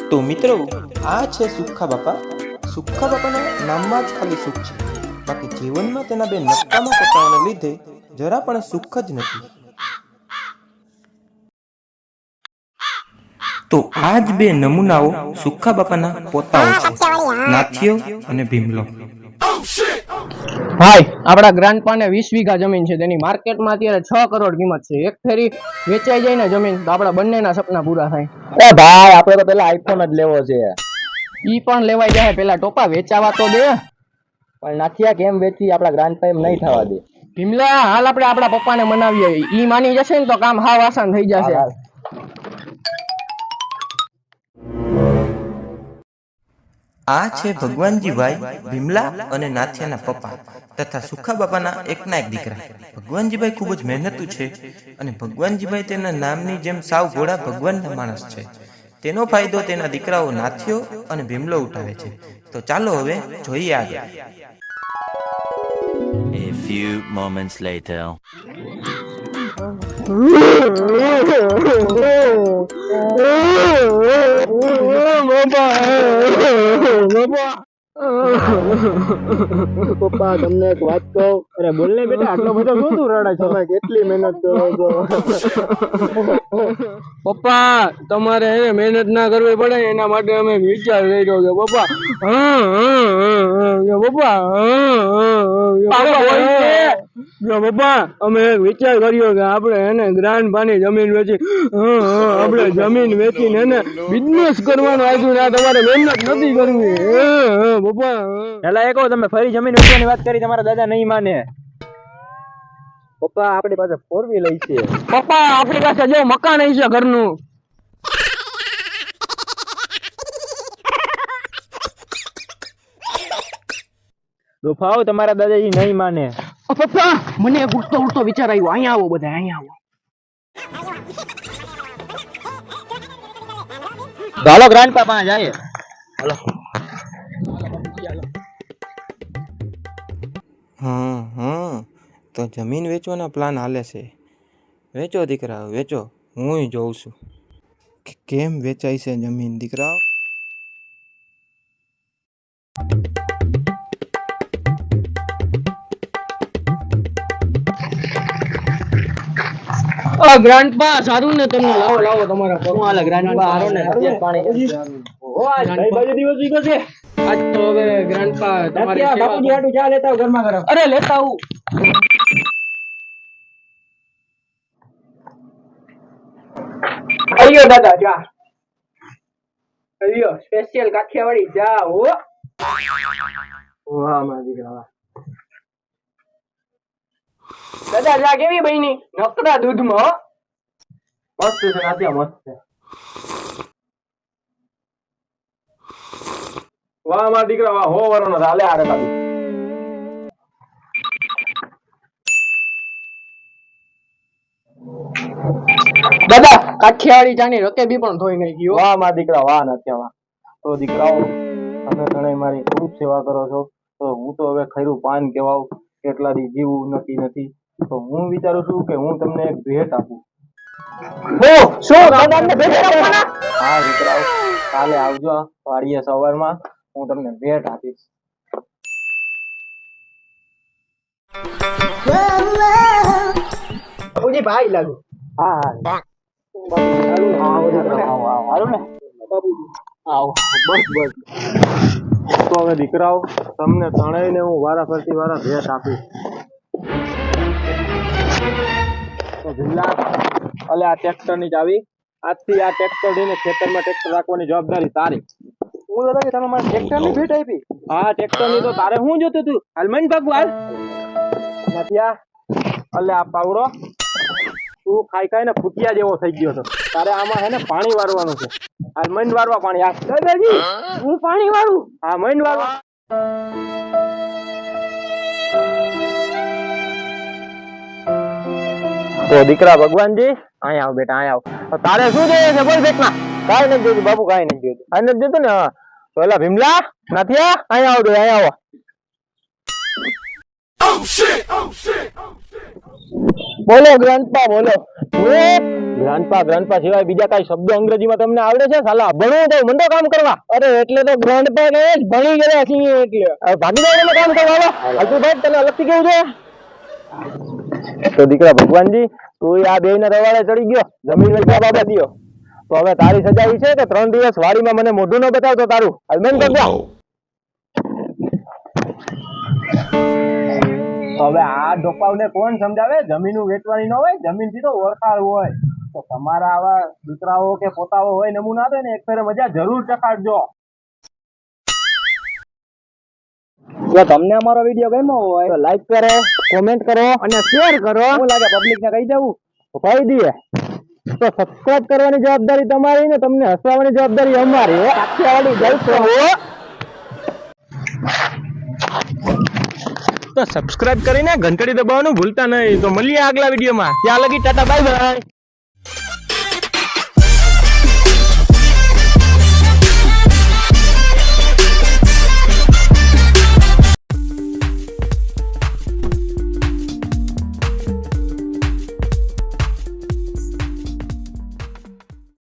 તો મિત્રો, આ છે સુખા બાપા. સુખા બાપાના નામમાં જ ખાલી સુખ છે, બાકી જીવનમાં તેના બે નકામા પોતાઓને લીધે જરા પણ સુખ જ નથી. તો આ જ બે નમૂનાઓ સુખા બાપાના પોતાઓ છે, નાથિયો અને ભીમલો. હાય, આપણા ગ્રાન્ડ પાને 20 વીઘા જમીન છે, તેની માર્કેટમાં અત્યારે 6 કરોડ કિંમત છે. એક ફેરી વેચાઈ જાય ને જમીન તો આપણા બંનેના સપના પૂરા થાય. એ ભાઈ, આપણે તો પેલા આઈફોન જ લેવો છે. ઈ પણ લેવાઈ જાય, પેલા ટોપા વેચાવા તો દે. પણ નાથિયા કેમ વેચી? આપણા ગ્રાન્ડ ટાઈમ નહીં થવા દે. ભીમલા, હાલ આપણે આપણા પપ્પાને મનાવીએ. ઈ માની જશે ને તો કામ હાવ આસાન થઈ જશે. આ છે ભગવાનજીભાઈ, ભીમલા અને નાથિયાના પપ્પા તથા સુખા બાપાના એકના એક દીકરા. ભગવાનજીભાઈ ખૂબ જ મહેનતુ છે અને ભગવાનજીભાઈ તેના નામની જેમ સાવ ઘોડા ભગવાનના માણસ છે. તેનો ફાયદો તેના દીકરાઓ નાથિયો અને ભીમલો ઉઠાવે છે. તો ચાલો હવે જોઈએ આગળ. A few moments later. પપ્પા, તમને એક વાત કહું. અરે બોલ ને બેટા, આટલો બધો શું તું રડે છે? તમે કેટલી મહેનત કરો છો. પપ્પા, તમારે એને મહેનત ના કરવી પડે એના માટે અમે વિચાર કર્યો કે પપ્પા પપ્પા અમે એક વિચાર કર્યો કે આપણે એને ગ્રાન્ડ પાની જમીન વેચી આપણે જમીન વેચીને એને બિઝનેસ કરવાનું આવ્યું ને તમારે મહેનત નથી કરવી. પપ્પા પેલા એ કહો, તમે ફરી જમીન વેચવાની વાત કરી, તમારા દાદા નહીં માને. પપ્પા, આપણી પાસે 4 વ્હીલ છે. પપ્પા, આપણી પાસે જો મકાન છે ઘરનું. દોફાઓ, તમારા દાદાજી નહીં માને. પપ્પા, મને એક ઉડતો વિચાર આવ્યો. અહીંયા આવો બધા, અહીંયા આવો. ચાલો ગ્રાન્ડ પાપા જાય. હાલો. તો જમીન વેચવાના પ્લાન હાલે છે. વેચો દીકરાઓ, વેચો. હું જોઉં છું કે કેમ વેચાય છે જમીન. દીકરાઓ, ગ્રાન્ડપા સારું ને તમને? લાવો લાવો તમારા શું હાલે ગ્રાન્ડપા? હારો ને? તબિયત પાણી આજ કઈ બાજુ દિવસ વીકો છે? આજ તો હવે ગ્રાન્ડપા તમારી બાપુજી હાટુ ચા લેતા આવ ગરમા ગરમ. અરે લેતા આવું. અయ్యో દાદા જા. અయ్యో સ્પેશિયલ કાઠિયાવાડી જા. હો વાહ મારા દીકરા. દાદા જા કેવી બની? નકરા દૂધમાં. મસ્ત છે નાથિયા, મસ્ત છે. વાહ મારા દીકરા, વાહ. હો વરોનો હાલે આરે કાઢી. દાદા કાઠિયાવાડી ચાની રકેબી પણ ધોઈ નાખી. વાહ મારા દીકરા, વાહ નાથિયા, વાહ. તો દીકરાઓ, તમે ઘણી મારી ખૂબ સેવા કરો છો. તો હું તો હવે ખૈરું પાન કેવાવ, કેટલા દી જીવું નક્કી નથી. તો હું વિચારું છું કે હું તમને એક ભેટ આપું. શું દાદાને ભેટ આપવાના? હા દીકરાઓ, કાલે આવજો વાડીએ સવારમાં, હું તમને ભેટ આપીશ. બાપુજી ભાઈ લાગુ. હા હા. સારું ને બાપુજી? આવો, બસ બસ. તો હવે દીકરાઓ, તમને ત્રણેયને હું વારા ભેટ આપીશ. તો ભીમલા, અલે આ ટ્રેક્ટર ની ચાવી. આજથી આ ટ્રેક્ટર લઈને ખેતરમાં ટ્રેક્ટર રાખવાની જવાબદારી તારી. હું દાદા, તમે મારા ટ્રેક્ટર ની ભેટ આપી? હા, ટ્રેક્ટર ની તો તારે શું જોતું તું? હાલ મન ભાગવું હાલ. નાથિયા, અલે આ પાવડો તું ખાઈ ને ફૂટિયા જેવો થઈ ગયો હતો. તારે આમાં હે ને પાણી વારવાનું છે. હાલ મન વારવા પાણી. આ દાદાજી, હું પાણી વારું? હા, મન વારવા. તો દીકરા ભગવાનજી, અહીંયા આવ બેટા, અહીંયા આવ. તારે શું જોઈએ છે બોલ બેટમાં? કાઈ નથી જોતું બાપુ, કાઈ નથી જોતું. આ નથી જોતું ને? હા. તો એલા ભીમલા, નાથિયા, અહીંયા આવ, અહીંયા આવો. બોલો ગ્રાન્ડપા બોલો. ગ્રાન્ડપા સિવાય બીજા કઈ શબ્દો અંગ્રેજીમાં તમને આવડે છે? સાલા ભણવું તો મંડો કામ કરવા. અરે એટલે તો ગ્રાન્ડપા ને જ ભણી ગયા છીએ એટલે. હવે ભાગી જાવ કામ કરવા. હાલતું ભાઈ તને અલગથી કેવું છે? તો દીકરા ભગવાનજી તું આ બે ના રવાડે ચડી ગયો, જમીન વેચવા બાબા દ્યો. તો હવે તારી સજા ઈ છે કે 3 દિવસ વાડીમાં મને મોઢું ન બતાવતો તારું. હાલ મેન કરજો. હવે આ ડોપાવને કોણ સમજાવે? જમીન વેચવાની ન હોય, જમીન થી તો ઓળખાણ હોય. તો તમારા આવા દીકરાઓ કે પોતાઓ હોય નમૂના તો ને એક ફેરે મજા જરૂર ચખાડજો. જો તમને અમારો વિડીયો ગમ્યો હોય તો લાઈક કરો, કોમેન્ટ કરો અને શેર કરો. શું લાગે પબ્લિક ને કહી દેવું? તો કહી દઈએ. તો સબસ્ક્રાઇબ કરવાની જવાબદારી તમારી ને તમને હસાવવાની જવાબદારી અમારી. કાઠિયાવાડી જલસો. તો સબસ્ક્રાઇબ કરીને ઘંટડી દબાવવાનું ભૂલતા નહીં. તો મળીએ આગલા વિડીયોમાં. ત્યાં લગી ટાટા બાય બાય.